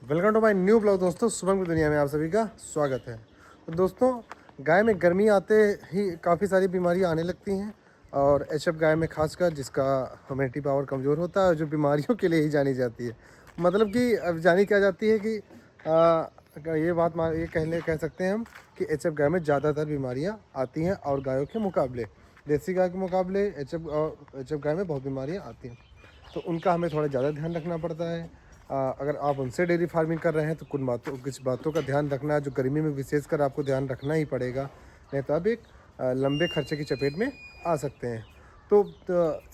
Welcome to my new blog. दोस्तों, शुभम की दुनिया में आप सभी का स्वागत है। तो दोस्तों, गाय में गर्मी आते ही काफ़ी सारी बीमारियां आने लगती हैं और एचएफ गाय में खासकर, जिसका इम्यूनिटी पावर कमज़ोर होता है, जो बीमारियों के लिए ही जानी जाती है। मतलब कि अब जानी क्या जाती है कि ये कह सकते हैं हम कि एचएफ गाय में ज़्यादातर बीमारियाँ आती हैं और गायों के मुकाबले, देसी गाय के मुकाबले एचएफ गाय में बहुत बीमारियाँ आती हैं। तो उनका हमें थोड़ा ज़्यादा ध्यान रखना पड़ता है। अगर आप उनसे डेयरी फार्मिंग कर रहे हैं तो कुछ बातों का ध्यान रखना है, जो गर्मी में विशेषकर आपको ध्यान रखना ही पड़ेगा, नहीं तो आप एक लंबे खर्चे की चपेट में आ सकते हैं। तो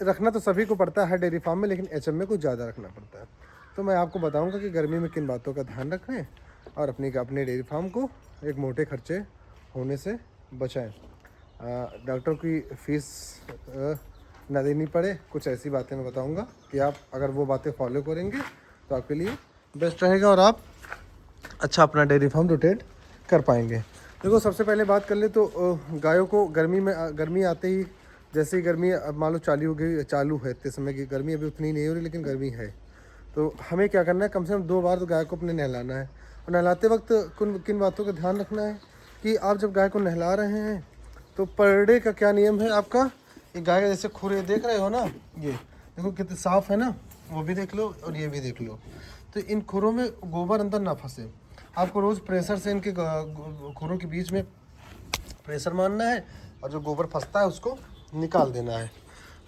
रखना तो सभी को पड़ता है डेयरी फार्म में, लेकिन एचएफ में कुछ ज़्यादा रखना पड़ता है। तो मैं आपको बताऊंगा कि गर्मी में किन बातों का ध्यान रखें और अपने डेयरी फार्म को एक मोटे खर्चे होने से बचाएं। डॉक्टर की फीस ना देनी पड़े, कुछ ऐसी बातें मैं बताऊंगा कि आप अगर वो बातें फॉलो करेंगे तो आपके लिए बेस्ट रहेगा और आप अच्छा अपना डेयरी फार्म रोटेट कर पाएंगे। देखो, सबसे पहले बात कर ले तो गायों को गर्मी आते ही, जैसे ही गर्मी अब मान लो चालू है, इतने समय की गर्मी अभी उतनी नहीं हो रही, लेकिन गर्मी है, तो हमें क्या करना है, कम से कम 2 बार तो गाय को अपने नहलाना है। और नहलाते वक्त किन बातों का ध्यान रखना है कि आप जब गाय को नहला रहे हैं तो पर डे का क्या नियम है आपका। ये गाय का जैसे खुरे देख रहे हो ना, ये देखो कितने साफ़ है ना, वो भी देख लो और ये भी देख लो। तो इन खुरों में गोबर अंदर ना फंसे। आपको रोज़ प्रेशर से इनके खुरों के बीच में प्रेशर मारना है और जो गोबर फंसता है उसको निकाल देना है।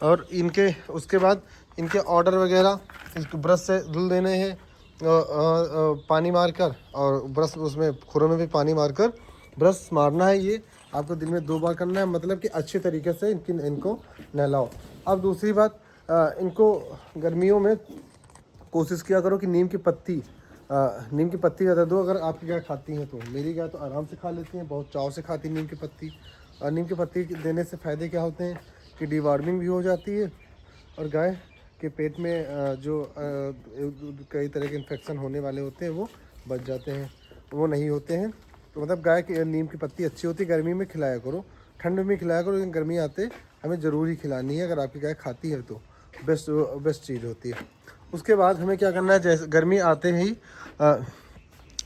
और इनके उसके बाद इनके ऑर्डर वगैरह इसको ब्रश से धुल देने हैं, पानी मारकर, और ब्रश उसमें खुरों में भी पानी मारकर ब्रश मारना है। ये आपको दिन में 2 बार करना है, मतलब कि अच्छे तरीके से इनको नहलाओ। अब दूसरी बात, इनको गर्मियों में कोशिश किया करो कि नीम की पत्ती ज़्यादा दो। अगर आपकी गाय खाती हैं तो, मेरी गाय तो आराम से खा लेती हैं, बहुत चाव से खाती है नीम की पत्ती। और नीम की पत्ती देने से फ़ायदे क्या होते हैं कि डिवार्मिंग भी हो जाती है और गाय के पेट में जो कई तरह के इन्फेक्शन होने वाले होते हैं वो बच जाते हैं, वो नहीं होते हैं। तो मतलब गाय की नीम की पत्ती अच्छी होती है, गर्मी में खिलाया करो, ठंड में खिलाया करो, लेकिन गर्मी आते हमें ज़रूर ही खिलानी है। अगर आपकी गाय खाती है तो बेस्ट चीज़ होती है। उसके बाद हमें क्या करना है, जैसे गर्मी आते ही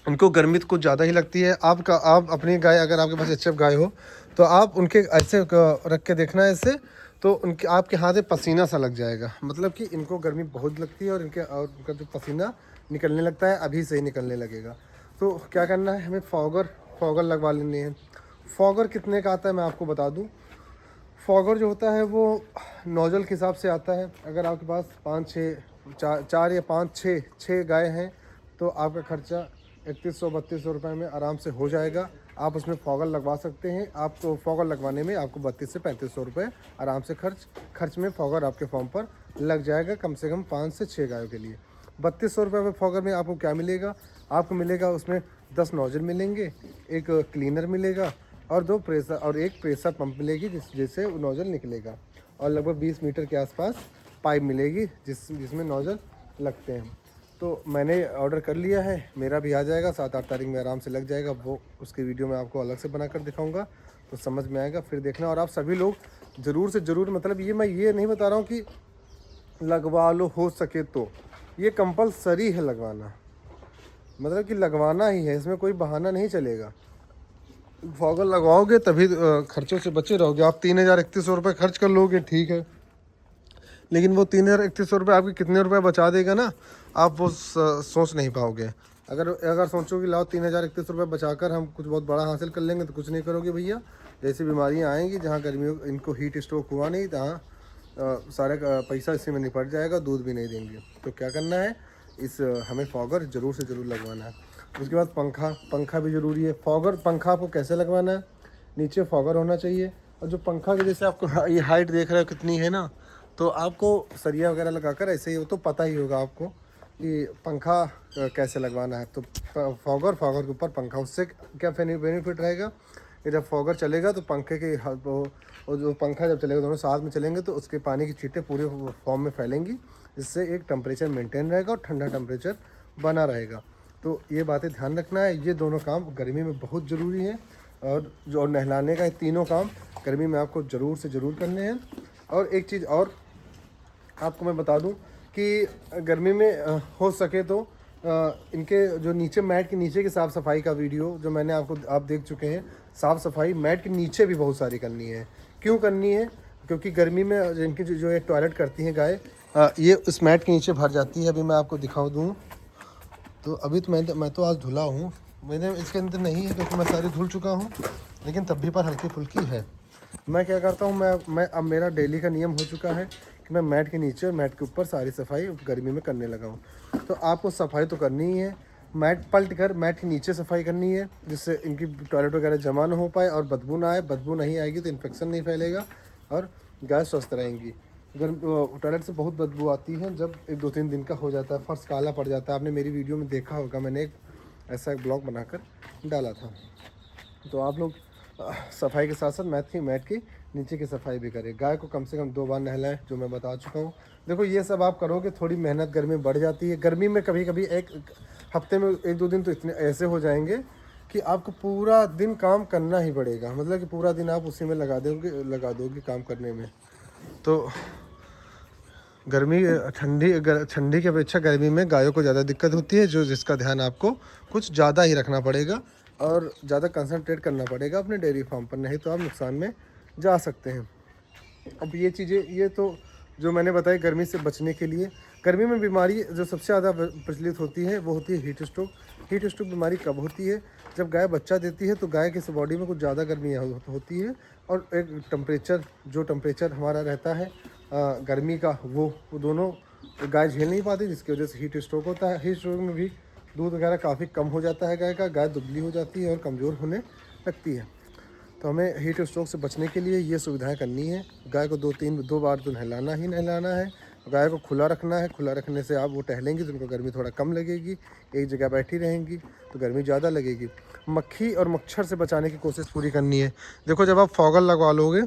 उनको गर्मी तो कुछ ज़्यादा ही लगती है। आप अपनी गाय, अगर आपके पास एचएफ गाय हो तो आप उनके ऐसे रख के देखना है ऐसे, तो उनके आपके हाथ में पसीना सा लग जाएगा, मतलब कि इनको गर्मी बहुत लगती है और उनका जो पसीना निकलने लगता है अभी से ही निकलने लगेगा। तो क्या करना है, हमें फॉगर लगवा लेने हैं। फॉगर कितने का आता है मैं आपको बता दूं। फॉगर जो होता है वो नोजल के हिसाब से आता है। अगर आपके पास 4 या 5 6 गाय हैं तो आपका खर्चा 3100-3200 रुपये में आराम से हो जाएगा। आप उसमें फॉगर लगवा सकते हैं। आपको फॉगर लगवाने में आपको 32 से 3500 रुपये आराम से खर्च में फॉगर आपके फॉर्म पर लग जाएगा, कम से कम 5 से 6 गायों के लिए। 3200 रुपये में फॉगर में आपको क्या मिलेगा, आपको मिलेगा उसमें 10 नोजल मिलेंगे, एक क्लीनर मिलेगा और एक प्रेशर पंप मिलेगी जिससे नोजल निकलेगा, और लगभग 20 मीटर के आसपास पाइप मिलेगी जिसमें नोजल लगते हैं। तो मैंने ऑर्डर कर लिया है, मेरा भी आ जाएगा 7-8 तारीख में आराम से लग जाएगा। वो उसकी वीडियो मैं आपको अलग से बनाकर दिखाऊंगा तो समझ में आएगा, फिर देखना। और आप सभी लोग ज़रूर से ज़रूर, मतलब मैं ये नहीं बता रहा हूँ कि लगवा लो हो सके तो, ये कंपलसरी है लगवाना, मतलब कि लगवाना ही है, इसमें कोई बहाना नहीं चलेगा। फॉगर लगवाओगे तभी खर्चों से बचे रहोगे। आप 3000-3100 रुपये खर्च कर लोगे, ठीक है, लेकिन वो 3000-3100 रुपये आपके कितने रुपए बचा देगा ना, आप वो सोच नहीं पाओगे। अगर सोचो कि लाओ 3000-3100 रुपये बचाकर हम कुछ बहुत बड़ा हासिल कर लेंगे, तो कुछ नहीं करोगे भैया। जैसी बीमारियां आएंगी, जहाँ गर्मियों इनको हीट स्ट्रोक हुआ नहीं, तहाँ सारा पैसा इसी में निपट जाएगा, दूध भी नहीं देंगे। तो क्या करना है, हमें फॉगर ज़रूर से ज़रूर लगवाना है। उसके बाद पंखा भी ज़रूरी है। पंखा आपको कैसे लगवाना है, नीचे फॉगर होना चाहिए, और जो पंखा की जैसे आपको ये हाइट देख रहे हो कितनी है ना, तो आपको सरिया वगैरह लगाकर ऐसे ही, वो तो पता ही होगा आपको कि पंखा कैसे लगवाना है। तो फॉगर के ऊपर पंखा, उससे क्या बेनिफिट रहेगा कि जब फॉगर चलेगा तो पंखे के और जो पंखा जब चलेगा दोनों साथ में चलेंगे तो उसके पानी की छींटें पूरे फॉर्म में फैलेंगी, जिससे एक टेम्परेचर मेंटेन रहेगा और ठंडा टेम्परेचर बना रहेगा। तो ये बातें ध्यान रखना है, ये दोनों काम गर्मी में बहुत ज़रूरी है। और जो नहलाने का, ये तीनों काम गर्मी में आपको ज़रूर से ज़रूर करने हैं। और एक चीज़ और आपको मैं बता दूं कि गर्मी में हो सके तो इनके जो नीचे मैट के नीचे की साफ़ सफाई का वीडियो जो मैंने आप देख चुके हैं। साफ़ सफाई मैट के नीचे भी बहुत सारी करनी है। क्यों करनी है? क्योंकि गर्मी में इनकी जो ये टॉयलेट करती हैं गाय, ये उस मैट के नीचे भर जाती है। अभी मैं आपको दिखा दूँ तो अभी तो मैं तो आज धुला हूँ, मैंने इसके अंदर नहीं है क्योंकि मैं सारी धुल चुका हूँ, लेकिन तब भी पर हल्की फुल्की है। मैं क्या करता हूँ, मैं अब मेरा डेली का नियम हो चुका है कि मैं मैट के नीचे और मैट के ऊपर सारी सफाई गर्मी में करने लगा हूँ। तो आपको सफाई तो करनी ही है, मैट पलट कर मैट के नीचे सफाई करनी है, जिससे इनकी टॉयलेट वगैरह जमा ना हो पाए और बदबू ना आए। बदबू नहीं आएगी तो इन्फेक्शन नहीं फैलेगा और गाय स्वस्थ रहेंगी। टॉयलेट से बहुत बदबू आती है जब 1-2-3 दिन का हो जाता है, फर्श काला पड़ जाता है। आपने मेरी वीडियो में देखा होगा, मैंने ऐसा एक ब्लॉग बनाकर डाला था। तो आप लोग सफाई के साथ साथ मैट की नीचे की सफाई भी करें। गाय को कम से कम 2 बार नहलाएं, जो मैं बता चुका हूँ। देखो ये सब आप करोगे, थोड़ी मेहनत गर्मी में बढ़ जाती है। गर्मी में कभी कभी एक हफ्ते में 1-2 दिन तो इतने ऐसे हो जाएंगे कि आपको पूरा दिन काम करना ही पड़ेगा, मतलब कि पूरा दिन आप उसी में लगा दोगे काम करने में। तो ठंडी की अपेक्षा गर्मी में गायों को ज़्यादा दिक्कत होती है, जिसका ध्यान आपको कुछ ज़्यादा ही रखना पड़ेगा और ज़्यादा कंसंट्रेट करना पड़ेगा अपने डेयरी फार्म पर, नहीं तो आप नुकसान में जा सकते हैं। अब ये चीज़ें, ये तो जो मैंने बताई गर्मी से बचने के लिए। गर्मी में बीमारी जो सबसे ज़्यादा प्रचलित होती है वो होती है हीट स्ट्रोक। हीट स्ट्रोक बीमारी कब होती है? जब गाय बच्चा देती है तो गाय के बॉडी में कुछ ज़्यादा गर्मी होती है और एक जो टेम्परेचर हमारा रहता है गर्मी का, वो दोनों गाय झेल नहीं पाती, जिसकी वजह से हीट स्ट्रोक होता है। हीट स्ट्रोक में भी दूध वगैरह काफ़ी कम हो जाता है गाय का, गाय दुबली हो जाती है और कमज़ोर होने लगती है। तो हमें हीट स्ट्रोक से बचने के लिए ये सुविधाएं करनी है। गाय को 2 बार तो नहलाना ही नहलाना है। गाय को खुला रखना है, खुला रखने से आप वो टहलेंगी तो उनको गर्मी थोड़ा कम लगेगी। एक जगह बैठी रहेंगी तो गर्मी ज़्यादा लगेगी। मक्खी और मच्छर से बचाने की कोशिश पूरी करनी है। देखो जब आप फॉगल लगवा लोगे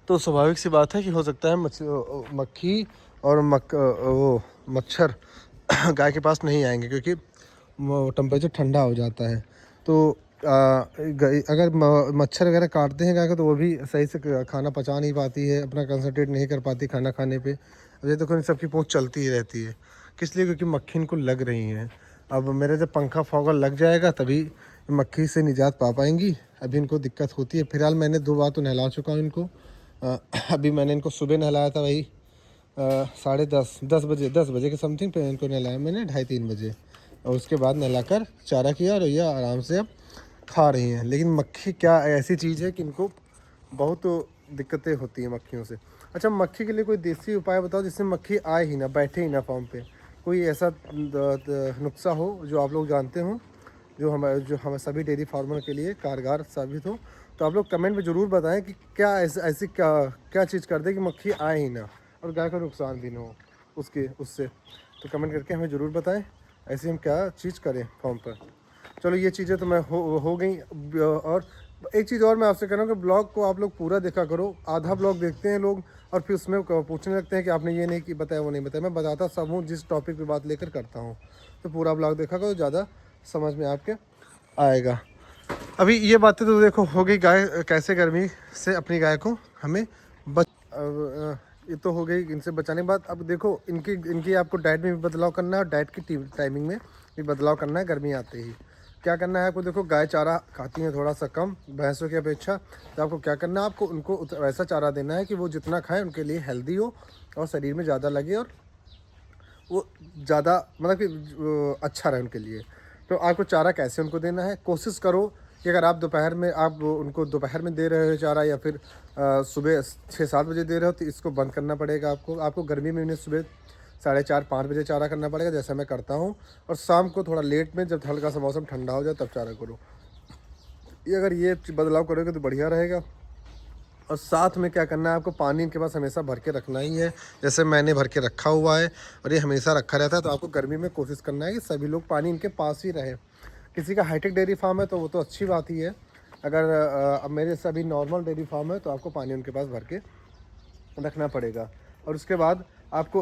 तो स्वाभाविक सी बात है कि हो सकता है मक्खी और वो मच्छर गाय के पास नहीं आएंगे, क्योंकि टेम्परेचर ठंडा हो जाता है। तो अगर मच्छर वगैरह काटते हैं गाय को तो वो भी सही से खाना पचा नहीं पाती है, अपना कंसंट्रेट नहीं कर पाती खाना खाने पे। अब ये देखो इन सबकी पूंछ चलती ही रहती है, किस लिए? क्योंकि मक्खी इनको लग रही हैं। अब मेरे जब पंखा फॉगल लग जाएगा तभी मक्खी से निजात पा पाएंगी। अभी इनको दिक्कत होती है। फिलहाल मैंने 2 बार तो नहला चुका हूँ इनको। अभी मैंने इनको सुबह नहलाया था वही 10 बजे के समथिंग पे इनको नहलाया मैंने, 2:30-3 बजे, और उसके बाद नहलाकर चारा किया और ये आराम से अब खा रही हैं। लेकिन मक्खी क्या ऐसी चीज़ है कि इनको बहुत दिक्कतें होती हैं मक्खियों से। अच्छा, मक्खी के लिए कोई देसी उपाय बताओ जिससे मक्खी आए ही ना, बैठे ही ना फार्म पे। कोई ऐसा नुस्खा हो जो आप लोग जानते हो, जो हम सभी डेयरी फार्मर के लिए कारगर साबित हो, तो आप लोग कमेंट में ज़रूर बताएं कि क्या ऐसी क्या चीज़ कर दे कि मक्खी आए ही ना और गाय का नुकसान भी ना हो उससे। तो कमेंट करके हमें ज़रूर बताएं ऐसी हम क्या चीज़ करें फार्म पर। चलो ये चीज़ें तो मैं हो गई। और एक चीज़ और मैं आपसे कह रहा हूँ कि ब्लॉग को आप लोग पूरा देखा करो। आधा ब्लॉग देखते हैं लोग और फिर उसमें पूछने लगते हैं कि आपने ये नहीं बताया, वो नहीं बताया। मैं बताता सब हूँ, जिस टॉपिक पे बात लेकर करता हूँ। तो पूरा ब्लॉग देखा करो, ज़्यादा समझ में आपके आएगा। अभी ये बातें तो देखो हो गई, गाय कैसे गर्मी से अपनी गाय को हमें ये तो हो गई इनसे बचाने के बाद। अब देखो इनकी आपको डाइट में भी बदलाव करना है और डाइट की टाइमिंग में भी बदलाव करना है। गर्मी आते ही क्या करना है आपको? देखो गाय चारा खाती हैं थोड़ा सा कम भैंसों की अपेक्षा, तो आपको क्या करना है, आपको उनको वैसा चारा देना है कि वो जितना खाएं उनके लिए हेल्दी हो और शरीर में ज़्यादा लगे और वो ज़्यादा मतलब कि अच्छा रहे उनके लिए। तो आपको चारा कैसे उनको देना है, कोशिश करो कि अगर आप उनको दोपहर में दे रहे हो चारा या फिर सुबह 6-7 बजे दे रहे हो तो इसको बंद करना पड़ेगा आपको गर्मी में उन्हें सुबह 4:30-5 बजे चारा करना पड़ेगा, जैसा मैं करता हूँ। और शाम को थोड़ा लेट में, जब हल्का सा मौसम ठंडा हो जाए तब चारा करो। अगर ये बदलाव करोगे तो बढ़िया रहेगा। और साथ में क्या करना है आपको, पानी इनके पास हमेशा भर के रखना ही है, जैसे मैंने भर के रखा हुआ है और ये हमेशा रखा रहता है। तो आपको गर्मी में कोशिश करना है कि सभी लोग पानी इनके पास ही रहे। किसी का हाईटेक डेयरी फार्म है तो वो तो अच्छी बात ही है। अगर अब मेरे सभी नॉर्मल डेयरी फार्म है तो आपको पानी उनके पास भर के रखना पड़ेगा। और उसके बाद आपको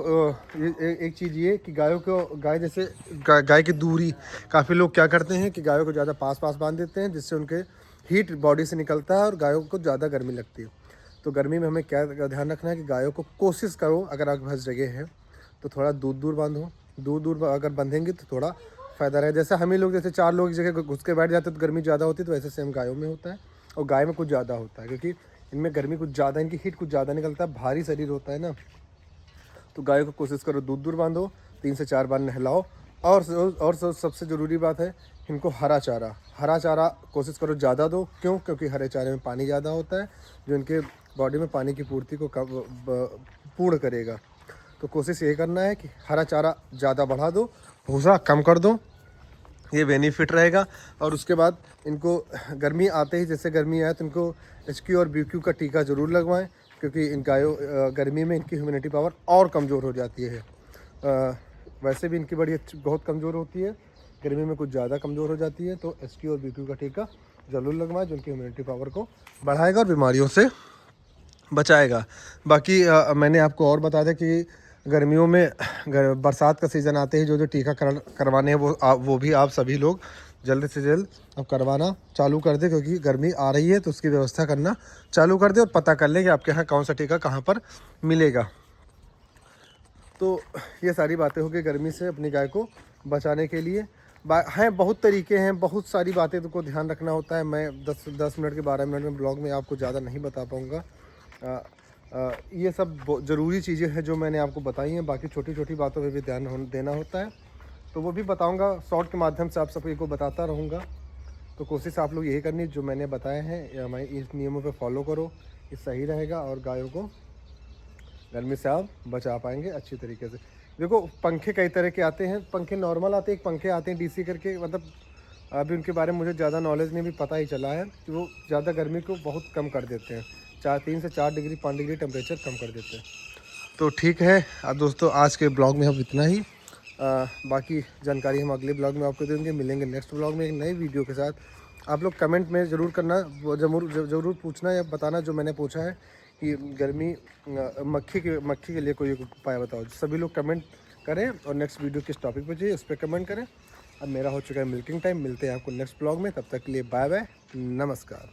एक चीज़ ये कि गाय की दूरी, काफ़ी लोग क्या करते हैं कि गायों को ज़्यादा पास बांध देते हैं, जिससे उनके हीट बॉडी से निकलता है और गायों को ज़्यादा गर्मी लगती है। तो गर्मी में हमें क्या ध्यान रखना है कि गायों को कोशिश करो, अगर आपके पास जगह है तो थोड़ा दूर बांधो, दूर दूर अगर बंधेंगे तो थोड़ा फ़ायदा रहे। जैसे हम ही लोग जैसे 4 लोग एक जगह घुस के बैठ जाते हैं तो गर्मी ज़्यादा होती है, तो वैसे सेम गायों में होता है। और गाय में कुछ ज़्यादा होता है क्योंकि इनमें गर्मी कुछ ज़्यादा, इनकी हीट कुछ ज़्यादा निकलता है, भारी शरीर होता है ना। तो गायों को कोशिश करो दूर दूर बांधो, 3 से 4 बार नहलाओ। और सबसे ज़रूरी बात है, इनको हरा चारा कोशिश करो ज़्यादा दो। क्यों? क्योंकि हरे चारे में पानी ज़्यादा होता है, जो इनके बॉडी में पानी की पूर्ति को पूर्ण करेगा। तो कोशिश ये करना है कि हरा चारा ज़्यादा बढ़ा दो, भूसा कम कर दो, ये बेनिफिट रहेगा। और उसके बाद इनको गर्मी आते ही, जैसे गर्मी आए तो इनको HQ और BQ का टीका ज़रूर लगवाएं, क्योंकि इन गायों गर्मी में इनकी ह्यूमिनिटी पावर और कमज़ोर हो जाती है। वैसे भी इनकी बहुत कमज़ोर होती है, गर्मी में कुछ ज़्यादा कमज़ोर हो जाती है। तो HQ और BQ का टीका ज़रूर लगवाएं, जो उनकी ह्यूमिनिटी पावर को बढ़ाएगा और बीमारियों से बचाएगा। बाकी मैंने आपको और बता दें कि गर्मियों में बरसात का सीज़न आते ही जो टीकाकरण करवाने हैं वो भी आप सभी लोग जल्द से जल्द अब करवाना चालू कर दें, क्योंकि गर्मी आ रही है तो उसकी व्यवस्था करना चालू कर दें और पता कर लें कि आपके यहाँ कौन सा टीका कहाँ पर मिलेगा। तो ये सारी बातें हो गई गर्मी से अपनी गाय को बचाने के लिए। हैं बहुत तरीके हैं, बहुत सारी बातें को ध्यान रखना होता है। मैं 10 मिनट के 12 मिनट में ब्लॉग में आपको ज़्यादा नहीं बता पाऊँगा। ये सब ज़रूरी चीज़ें हैं जो मैंने आपको बताई हैं। बाकी छोटी छोटी बातों पे भी ध्यान देना होता है, तो वो भी बताऊंगा शॉर्ट के माध्यम से, आप सभी को बताता रहूँगा। तो कोशिश आप लोग यही करनी, जो मैंने बताए हैं मैं इस नियमों पे फॉलो करो, ये सही रहेगा और गायों को गर्मी से आप बचा पाएंगे अच्छी तरीके से। देखो पंखे कई तरह के आते हैं, पंखे नॉर्मल आते हैं, एक पंखे आते हैं DC करके, मतलब अभी उनके बारे में मुझे ज़्यादा नॉलेज नहीं, भी पता ही चला है कि वो ज़्यादा गर्मी को बहुत कम कर देते हैं, 3 से 4 डिग्री 5 डिग्री टेम्परेचर कम कर देते हैं। तो ठीक है अब दोस्तों, आज के ब्लॉग में हम इतना ही। बाकी जानकारी हम अगले ब्लॉग में आपको देंगे। मिलेंगे नेक्स्ट ब्लॉग में एक नई वीडियो के साथ। आप लोग कमेंट में ज़रूर करना, ज़रूर पूछना या बताना जो मैंने पूछा है कि गर्मी मक्खी के लिए कोई उपाय बताओ। सभी लोग कमेंट करें और नेक्स्ट वीडियो किस टॉपिक पर चाहिए उस पर कमेंट करें। अब मेरा हो चुका है मिल्किंग टाइम, मिलते हैं आपको नेक्स्ट ब्लॉग में, तब तक के लिए बाय बाय, नमस्कार।